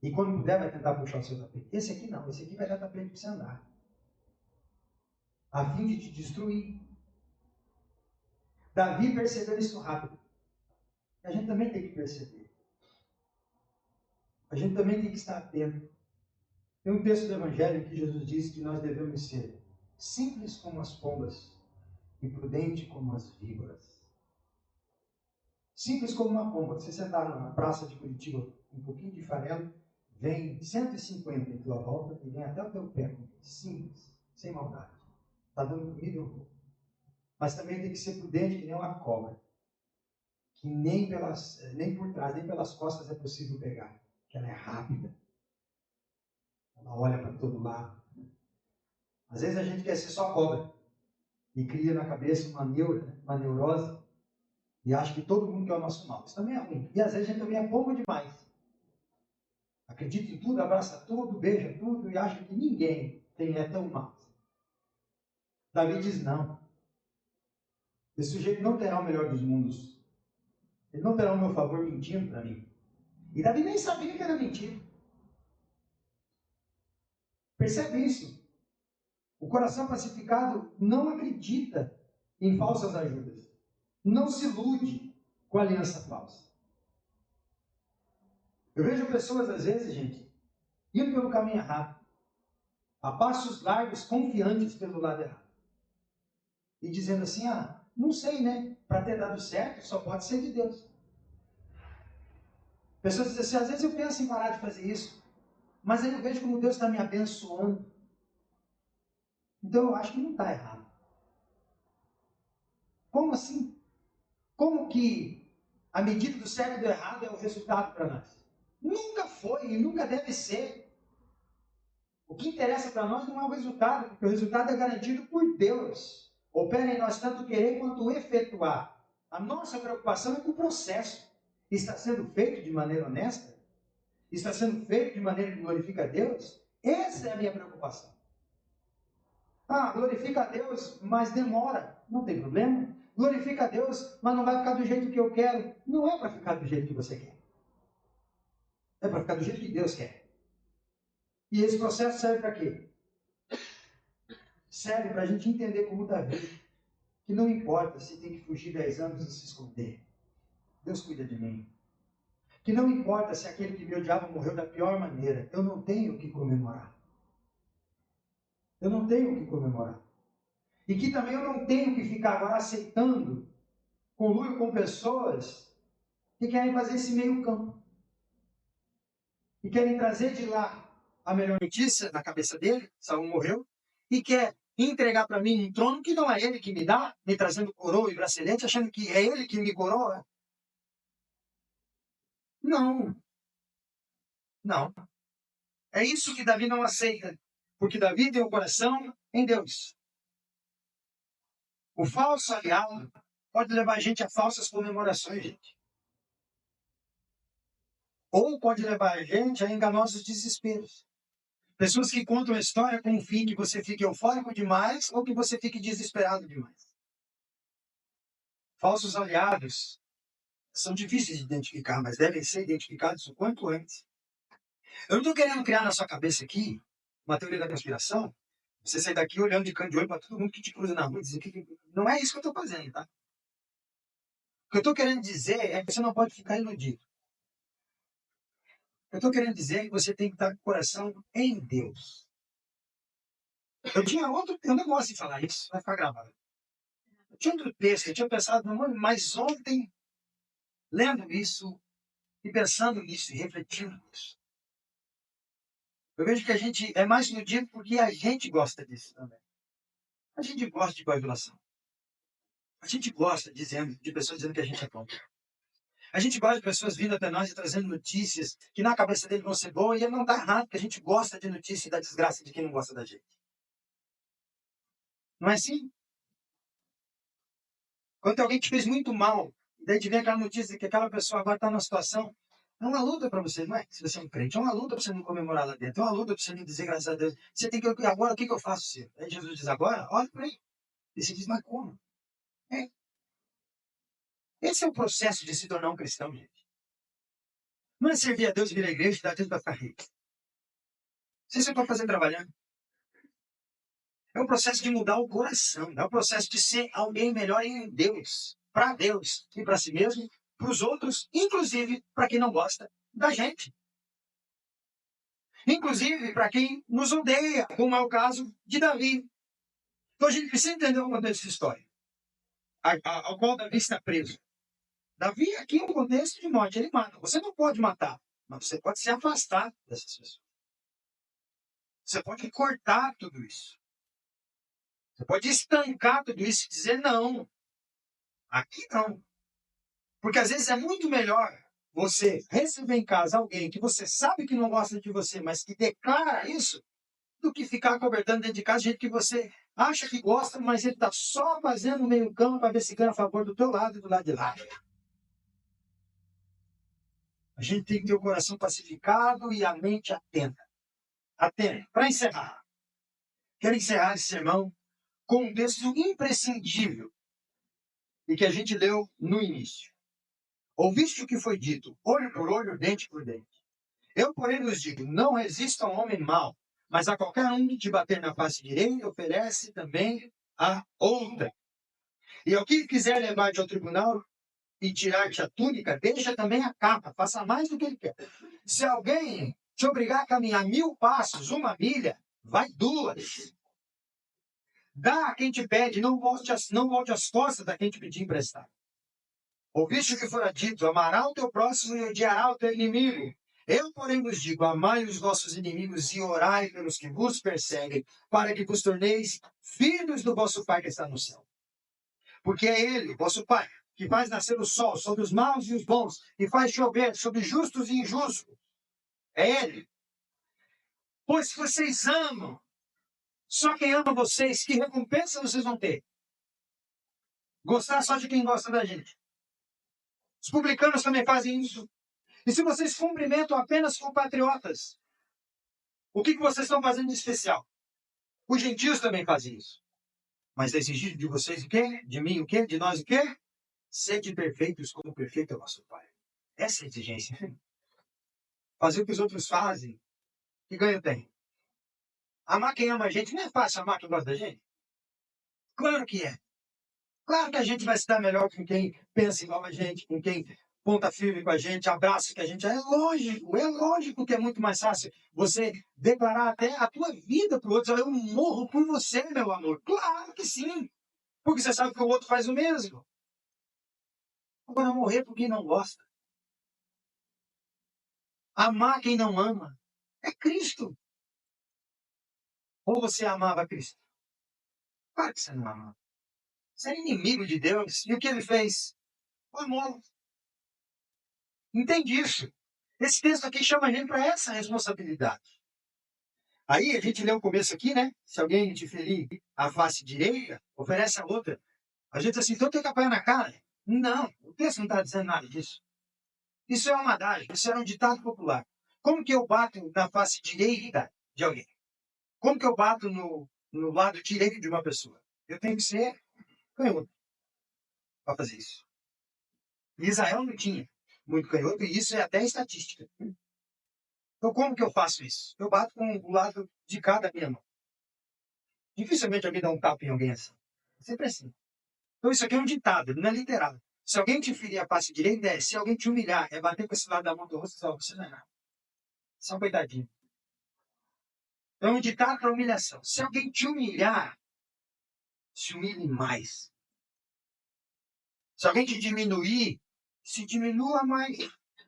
Speaker 2: E quando puder vai tentar puxar o seu tapete. Esse aqui não, esse aqui vai dar tapete para você andar. A fim de te destruir. Davi percebeu isso rápido. A gente também tem que perceber. A gente também tem que estar atento. Tem um texto do Evangelho em que Jesus diz que nós devemos ser simples como as pombas e prudente como as víboras. Simples como uma pomba. Você sentar na praça de Curitiba com um pouquinho de farelo, vem 150 em tua volta e vem até o teu pé. Simples, sem maldade. Está dando comida, eu vou. Mas também tem que ser prudente que nem uma cobra. Que nem por trás, nem pelas costas é possível pegar. Que ela é rápida. Ela olha para todo lado. Às vezes a gente quer ser só cobra. E cria na cabeça uma neurose. E acha que todo mundo quer o nosso mal. Isso também é ruim. E às vezes a gente também é pomba demais. Acredita em tudo, abraça tudo, beija tudo e acha que ninguém é tão mal. Davi diz não. Esse sujeito não terá o melhor dos mundos. Ele não terá o meu favor mentindo para mim. E Davi nem sabia que era mentira. Percebe isso? O coração pacificado não acredita em falsas ajudas. Não se ilude com aliança falsa. Eu vejo pessoas, às vezes, gente, indo pelo caminho errado. A passos largos, confiantes pelo lado errado. E dizendo assim, não sei, né? Para ter dado certo, só pode ser de Deus. Pessoas dizem assim, às vezes eu penso em parar de fazer isso, mas aí eu vejo como Deus está me abençoando. Então eu acho que não está errado. Como assim? Como que a medida do certo e do errado é o resultado para nós? Nunca foi e nunca deve ser. O que interessa para nós não é o resultado, porque o resultado é garantido por Deus. Opera em nós tanto querer quanto efetuar. A nossa preocupação é com o processo. Está sendo feito de maneira honesta? Está sendo feito de maneira que glorifica a Deus? Essa é a minha preocupação. Glorifica a Deus, mas demora. Não tem problema. Glorifica a Deus, mas não vai ficar do jeito que eu quero. Não é para ficar do jeito que você quer. É para ficar do jeito que Deus quer. E esse processo serve para quê? Serve para a gente entender como Davi, que não importa se tem que fugir 10 anos e se esconder. Deus cuida de mim. Que não importa se aquele que me odiava morreu da pior maneira. Eu não tenho o que comemorar. Eu não tenho o que comemorar. E que também eu não tenho que ficar agora aceitando conluio com pessoas que querem fazer esse meio campo. E querem trazer de lá a melhor notícia na cabeça dele, Saul morreu, e quer entregar para mim um trono que não é ele que me dá, me trazendo coroa e bracelete, achando que é ele que me coroa. Não. Não. É isso que Davi não aceita, porque Davi tem o coração em Deus. O falso aliado pode levar a gente a falsas comemorações, gente. Ou pode levar a gente a enganosos desesperos. Pessoas que contam a história com o fim que você fique eufórico demais ou que você fique desesperado demais. Falsos aliados são difíceis de identificar, mas devem ser identificados o quanto antes. Eu não estou querendo criar na sua cabeça aqui uma teoria da conspiração. Você sair daqui olhando de canto de olho para todo mundo que te cruza na rua e dizer que não é isso que eu estou fazendo, tá? O que eu estou querendo dizer é que você não pode ficar iludido. Eu estou querendo dizer que você tem que estar com o coração em Deus. Eu não gosto de falar isso, vai ficar gravado. Eu tinha outro texto, eu tinha pensado, mas ontem, lendo isso,
Speaker 1: e pensando nisso, e refletindo nisso. Eu vejo que a gente é mais iludido porque a gente gosta disso também. A gente gosta de coagulação. A gente gosta de pessoas dizendo que a gente é bom. A gente gosta de pessoas vindo até nós e trazendo notícias que na cabeça dele vão ser boas e ele não está errado, porque a gente gosta de notícia e da desgraça de quem não gosta da gente. Não é assim? Quando tem alguém que fez muito mal, e daí te vem aquela notícia que aquela pessoa agora está numa situação, é uma luta para você, não é? Se você é um crente, é uma luta para você não comemorar lá dentro, é uma luta para você não dizer graças a Deus. Você tem que, agora o que eu faço, Senhor? Aí Jesus diz, agora, olha para aí. E você diz, mas como? É. Esse é o processo de se tornar um cristão, gente. Não é servir a Deus, vir à igreja e dar tempo para ficar rico. Isso você pode fazer trabalhando. É um processo de mudar o coração. É um processo de ser alguém melhor em Deus. Para Deus e para si mesmo, para os outros, inclusive para quem não gosta da gente. Inclusive para quem nos odeia, como é o caso de Davi. Então a gente precisa entender o contexto da história, ao qual Davi está preso. Davi, aqui é um contexto de morte, ele mata. Você não pode matar, mas você pode se afastar dessas pessoas. Você pode cortar tudo isso. Você pode estancar tudo isso e dizer não. Aqui não. Porque às vezes é muito melhor você receber em casa alguém que você sabe que não gosta de você, mas que declara isso, do que ficar cobertando dentro de casa gente que você acha que gosta, mas ele está só fazendo meio campo para ver se ganha a favor do teu lado e do lado de lá. A gente tem que ter o coração pacificado e a mente atenta. Atenta. Para encerrar, quero encerrar esse sermão com um texto imprescindível e que a gente leu no início. Ouviste o que foi dito, olho por olho, dente por dente. Eu, porém, vos digo, não resista ao homem mau, mas a qualquer um que te bater na face direita, oferece também a outra. E ao que quiser levar-te ao tribunal e tirar-te a túnica, deixa também a capa, faça mais do que ele quer. Se alguém te obrigar a caminhar 1000 passos, 1 milha, vai 2. Dá a quem te pede, não volte as costas a quem te pedir emprestado. Ouviste o que fora dito, amará o teu próximo e odiará o teu inimigo. Eu, porém, vos digo, amai os vossos inimigos e orai pelos que vos perseguem, para que vos torneis filhos do vosso Pai que está no céu. Porque é Ele, vosso Pai, que faz nascer o sol sobre os maus e os bons, e faz chover sobre justos e injustos. É Ele. Pois se vocês amam, só quem ama vocês, que recompensa vocês vão ter? Gostar só de quem gosta da gente. Os publicanos também fazem isso. E se vocês cumprimentam apenas compatriotas, o que vocês estão fazendo de especial? Os gentios também fazem isso. Mas é exigido de vocês o quê? De mim o quê? De nós o quê? Sede perfeitos como perfeito é o vosso Pai. Essa é a exigência. Fazer o que os outros fazem, que ganho tem. Amar quem ama a gente, não é fácil amar quem gosta da gente? Claro que é. Claro que a gente vai se dar melhor com quem pensa igual a gente, com quem ponta firme com a gente, abraça que a gente. É lógico que é muito mais fácil você declarar até a tua vida para o outro. Eu morro por você, meu amor. Claro que sim. Porque você sabe que o outro faz o mesmo. Agora, morrer por quem não gosta. Amar quem não ama. É Cristo. Ou você amava Cristo? Claro que você não amava. Você era inimigo de Deus. E o que ele fez? O amor. Entende isso? Esse texto aqui chama a gente para essa responsabilidade. Aí a gente lê o começo aqui, né? Se alguém te ferir a face direita, oferece a outra. A gente diz assim, então tem que apanhar na cara. Não, o texto não está dizendo nada disso. Isso é uma adágio, isso era um ditado popular. Como que eu bato na face direita de alguém? Como que eu bato no lado direito de uma pessoa? Eu tenho que ser canhoto para fazer isso. E Israel não tinha muito canhoto, e isso é até estatística. Então, como que eu faço isso? Eu bato com o lado de cada minha mão. Dificilmente alguém dá um tapa em alguém assim. É sempre assim. Então, isso aqui é um ditado, não é literal. Se alguém te ferir a face direita, se alguém te humilhar, é bater com esse lado da mão do rosto, você não é nada. Você é um coitadinho. Então, é um ditado para humilhação. Se alguém te humilhar, se humilhe mais. Se alguém te diminuir, se diminua mais.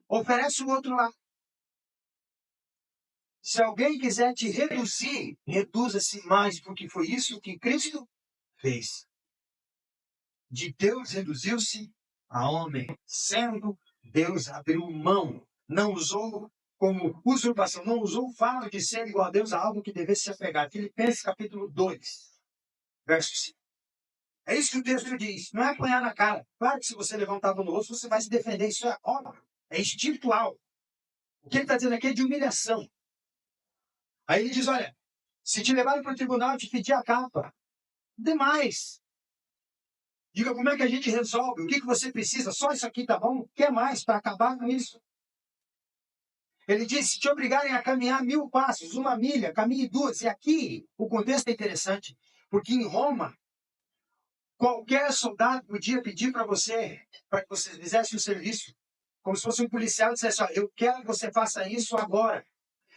Speaker 1: oferece o outro lado. Se alguém quiser te reduzir, reduza-se mais, porque foi isso que Cristo fez. De Deus reduziu-se a homem, sendo Deus abriu mão, não usou como usurpação, não usou o fato de ser igual a Deus a algo que devesse se apegar. Filipenses capítulo 2, verso 5. É isso que o texto diz, não é apanhar na cara. Claro que se você levantar a mão no rosto, você vai se defender, isso é óbvio, é espiritual. O que ele está dizendo aqui é de humilhação. Aí ele diz, olha, se te levarem para o tribunal e te pedir a capa, demais. Diga como é que a gente resolve, o que você precisa, só isso aqui tá bom? Quer mais para acabar com isso? Ele diz, se te obrigarem a caminhar 1000 passos, 1 milha, caminhe 2. E aqui o contexto é interessante, porque em Roma, qualquer soldado podia pedir para que você fizesse o serviço, como se fosse um policial e dissesse, eu quero que você faça isso agora.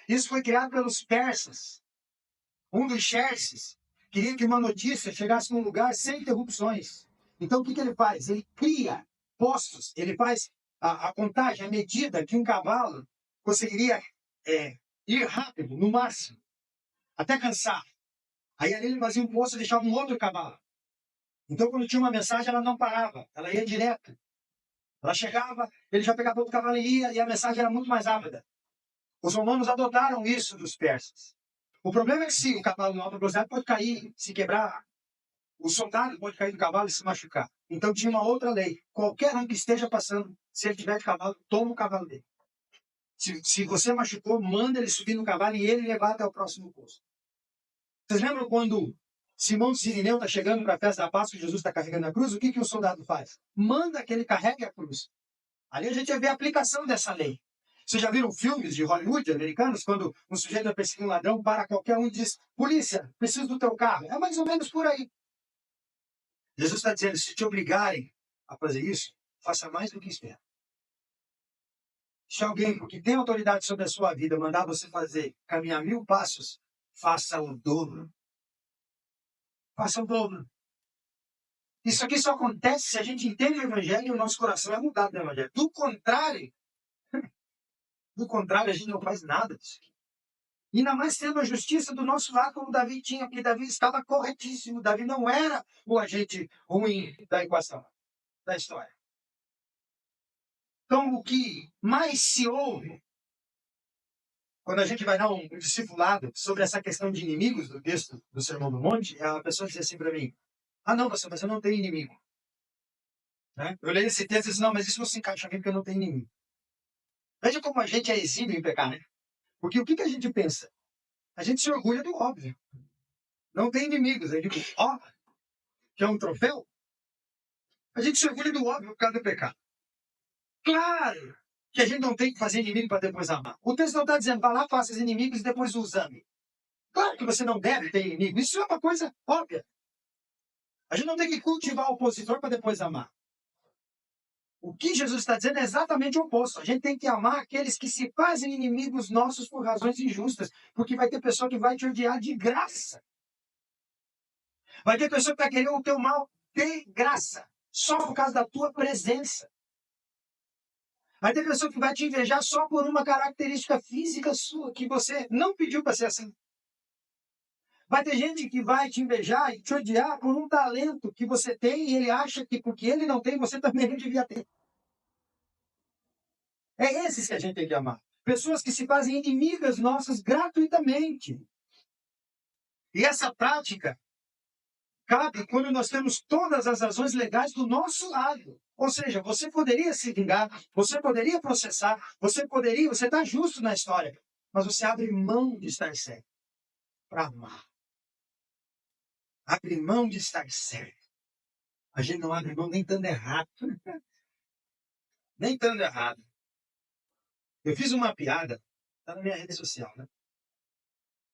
Speaker 1: Isso foi criado pelos persas. Um dos Xerxes queria que uma notícia chegasse num lugar sem interrupções. Então, o que ele faz? Ele cria postos, ele faz a contagem, a medida que um cavalo conseguiria ir rápido, no máximo, até cansar. Aí ali ele fazia um posto e deixava um outro cavalo. Então, quando tinha uma mensagem, ela não parava, ela ia direto. Ela chegava, ele já pegava outro cavalo e ia, e a mensagem era muito mais rápida. Os romanos adotaram isso dos persas. O problema é que se o cavalo de alta velocidade pode cair, se quebrar, o soldado pode cair do cavalo e se machucar. Então tinha uma outra lei. Qualquer um que esteja passando, se ele tiver de cavalo, toma o cavalo dele. Se você machucou, manda ele subir no cavalo e ele levar até o próximo posto. Vocês lembram quando Simão de Cirineu está chegando para a festa da Páscoa e Jesus está carregando a cruz? O que o soldado faz? Manda que ele carregue a cruz. Ali a gente vai ver a aplicação dessa lei. Vocês já viram filmes de Hollywood americanos, quando um sujeito vai perseguir um ladrão, para qualquer um e diz, polícia, preciso do teu carro. É mais ou menos por aí. Jesus está dizendo, se te obrigarem a fazer isso, faça mais do que espera. Se alguém, porque tem autoridade sobre a sua vida, mandar você caminhar 1000 passos, faça o dobro. Faça o dobro. Isso aqui só acontece se a gente entende o Evangelho e o nosso coração é mudado no Evangelho. Do contrário, a gente não faz nada disso aqui. E ainda mais tendo a justiça do nosso lado, como Davi tinha, porque Davi estava corretíssimo. Davi não era o agente ruim da equação, da história. Então, o que mais se ouve, quando a gente vai dar um discipulado sobre essa questão de inimigos do texto do Sermão do Monte, é a pessoa dizer assim para mim, não, pastor, mas eu não tenho inimigo. Né? Eu leio esse texto e disse, não, mas isso não se encaixa bem porque eu não tenho inimigo. Veja como a gente é exímio em pecar, né? Porque o que a gente pensa? A gente se orgulha do óbvio. Não tem inimigos. Aí digo, que é um troféu? A gente se orgulha do óbvio por causa do pecado. Claro que a gente não tem que fazer inimigo para depois amar. O texto não está dizendo, vá lá, faça os inimigos e depois os ame. Claro que você não deve ter inimigo. Isso é uma coisa óbvia. A gente não tem que cultivar o opositor para depois amar. O que Jesus está dizendo é exatamente o oposto. A gente tem que amar aqueles que se fazem inimigos nossos por razões injustas. Porque vai ter pessoa que vai te odiar de graça. Vai ter pessoa que vai querer o teu mal de graça. Só por causa da tua presença. Vai ter pessoa que vai te invejar só por uma característica física sua, que você não pediu para ser assim. Vai ter gente que vai te invejar e te odiar por um talento que você tem e ele acha que porque ele não tem, você também não devia ter. É esses que a gente tem que amar. Pessoas que se fazem inimigas nossas gratuitamente. E essa prática cabe quando nós temos todas as razões legais do nosso lado. Ou seja, você poderia se vingar, você poderia processar, você está justo na história, mas você abre mão de estar certo para amar. Abre mão de estar certo. A gente não abre mão nem estando errado. Nem estando errado. Eu fiz uma piada, está na minha rede social, né?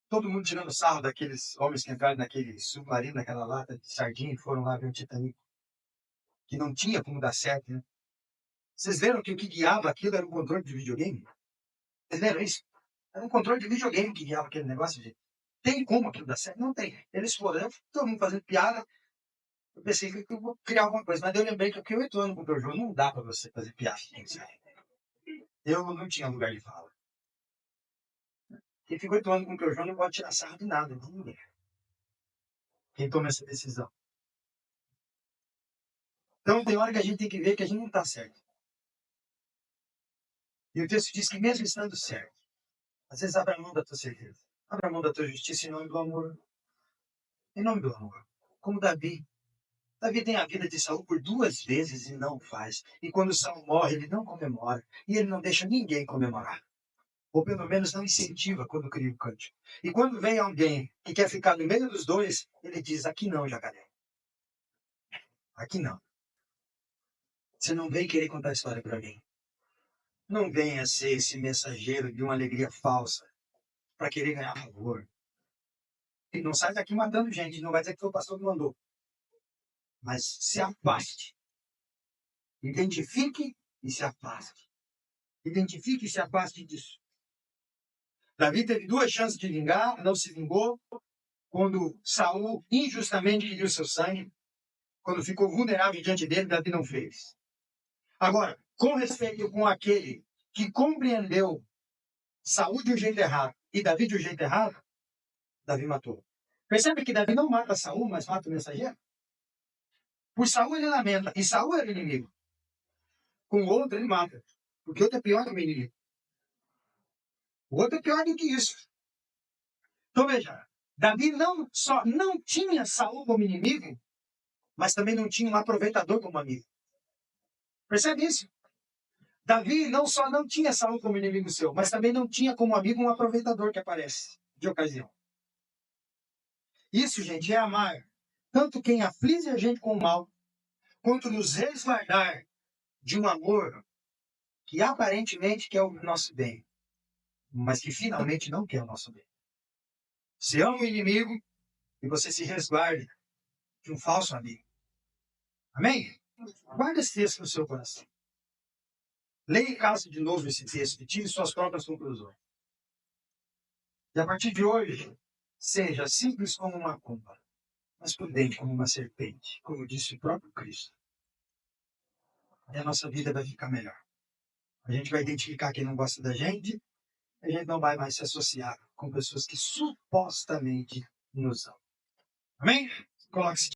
Speaker 1: Todo mundo tirando sarro daqueles homens que entraram naquele submarino, naquela lata de sardinha e foram lá ver o Titanic. Que não tinha como dar certo, né? Vocês viram que o que guiava aquilo era um controle de videogame? Vocês viram isso? Era um controle de videogame que guiava aquele negócio, gente. Tem como aquilo dar certo? Não tem. Eles foram, todo mundo fazendo piada. Eu pensei que eu vou criar alguma coisa, mas eu lembrei que eu fiquei 8 anos com o teu jogo. Não dá pra você fazer piada. Eu não tinha lugar de fala. Quem ficou 8 anos com o João não pode tirar sarro de nada, de ninguém. Quem toma essa decisão. Então tem hora que a gente tem que ver que a gente não está certo. E o texto diz que mesmo estando certo, às vezes abre a mão da tua certeza. Abre a mão da tua justiça em nome do amor. Em nome do amor. Como Davi. Davi tem a vida de Saul por 2 vezes e não faz. E quando Saul morre, ele não comemora. E ele não deixa ninguém comemorar. Ou pelo menos não incentiva quando cria o cântico. E quando vem alguém que quer ficar no meio dos dois, ele diz, aqui não, jacaré. Aqui não. Você não vem querer contar a história para mim. Não venha ser esse mensageiro de uma alegria falsa para querer ganhar favor. E não sai daqui matando gente, não vai dizer que foi o pastor que mandou. Mas se afaste. Identifique e se afaste. Identifique e se afaste disso. Davi teve 2 chances de vingar, não se vingou. Quando Saul injustamente pediu seu sangue, quando ficou vulnerável diante dele, Davi não fez. Agora, com respeito com aquele que compreendeu Saul de um jeito errado e Davi de um jeito errado, Davi matou. Percebe que Davi não mata Saul, mas mata o mensageiro? Por Saul ele lamenta, e Saul era inimigo. Com o outro ele mata, porque o outro é pior que o inimigo. O outro é pior do que isso. Então veja, Davi não só não tinha Saul como inimigo, mas também não tinha um aproveitador como amigo. Percebe isso? Davi não só não tinha Saul como inimigo seu, mas também não tinha como amigo um aproveitador que aparece de ocasião. Isso, gente, é amar tanto quem aflige a gente com o mal, quanto nos resguardar de um amor que aparentemente quer o nosso bem, mas que finalmente não quer o nosso bem. Você ama o inimigo e você se resguarda de um falso amigo. Amém? Guarda esse texto no seu coração. Leia em casa de novo esse texto e tire suas próprias conclusões. E a partir de hoje, seja simples como uma pomba, mas prudente como uma serpente, como disse o próprio Cristo. E a nossa vida vai ficar melhor. A gente vai identificar quem não gosta da gente, a gente não vai mais se associar com pessoas que supostamente nos amam. Amém? Coloque-se